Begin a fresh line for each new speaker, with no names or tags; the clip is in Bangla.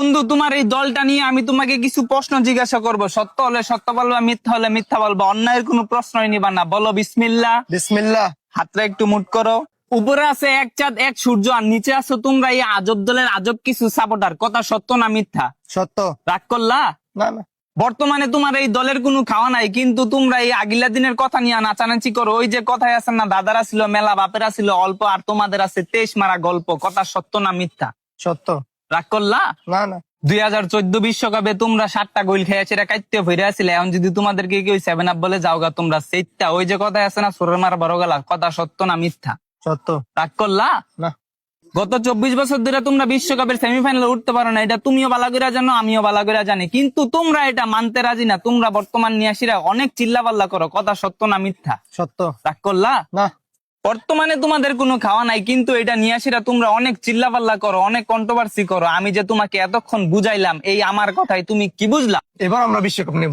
বন্ধু, তোমার এই দলটা নিয়ে আমি তোমাকে কিছু প্রশ্ন জিজ্ঞাসা করব। সত্য হলে সত্য বলবা, মিথ্যা হলে মিথ্যা বলবা। অন্যায়ের কোনো প্রশ্নই নিবা না। বলো বিসমিল্লাহ।
বিসমিল্লাহ।
হাতটা একটু মুট করো। উপরে আছে এক চাঁদ এক সূর্য, আর নিচে আছো তোমরা এই আজব দলের আজব কিছু সাপোর্টার। কথা সত্য না মিথ্যা?
সত্য।
রাগ করলা?
না না।
বর্তমানে তোমার এই দলের কোনো খাওয়া নাই, কিন্তু তোমরা এই আগিলা দিনের কথা নিয়ে নাচানাচি করো। ওই যে কথায় আছে না, দাদারা ছিল মেলা, বাপেরা ছিল অল্প, আর তোমাদের আছে 23 মারা গল্প। কথা সত্য না মিথ্যা?
সত্য।
রাগ করলা?
না না।
2014 বিশ্বকাপে তোমরা 7টা গোল খেয়েছে, এটা কাইতে ভরে আসলে। এখন যদি তোমাদেরকে কেউ 7 আপ বলে যাওগা তোমরা সেইটা, ওই যে কথায় আছে না, সোরের মারা বড় গেলা। কথা সত্য না মিথ্যা?
সত্য।
রাগ করলা?
না।
গত 24 বছর ধরে তোমরা বিশ্বকাপের সেমিফাইনালে উঠতে পারো না, এটা তুমিও ভালো করে জানো, আমিও ভালো করে জানি। কিন্তু তোমরা এটা মানতে রাজি না। তোমরা বর্তমান নিয়াসীরা অনেক চিল্লাপাল্লা করো। কথা সত্য না মিথ্যা?
সত্য।
রাগ করলা?
না।
বর্তমানে তোমাদের কোনো খাওয়া নাই, কিন্তু এটা নিয়াসীরা তোমরা অনেক চিল্লাপাল্লা করো, অনেক কন্ট্রোভার্সি করো। আমি যে তোমাকে এতক্ষণ বুঝাইলাম, এই আমার কথাই তুমি কি বুঝলা?
এবার আমরা বিশ্বকাপ নেব।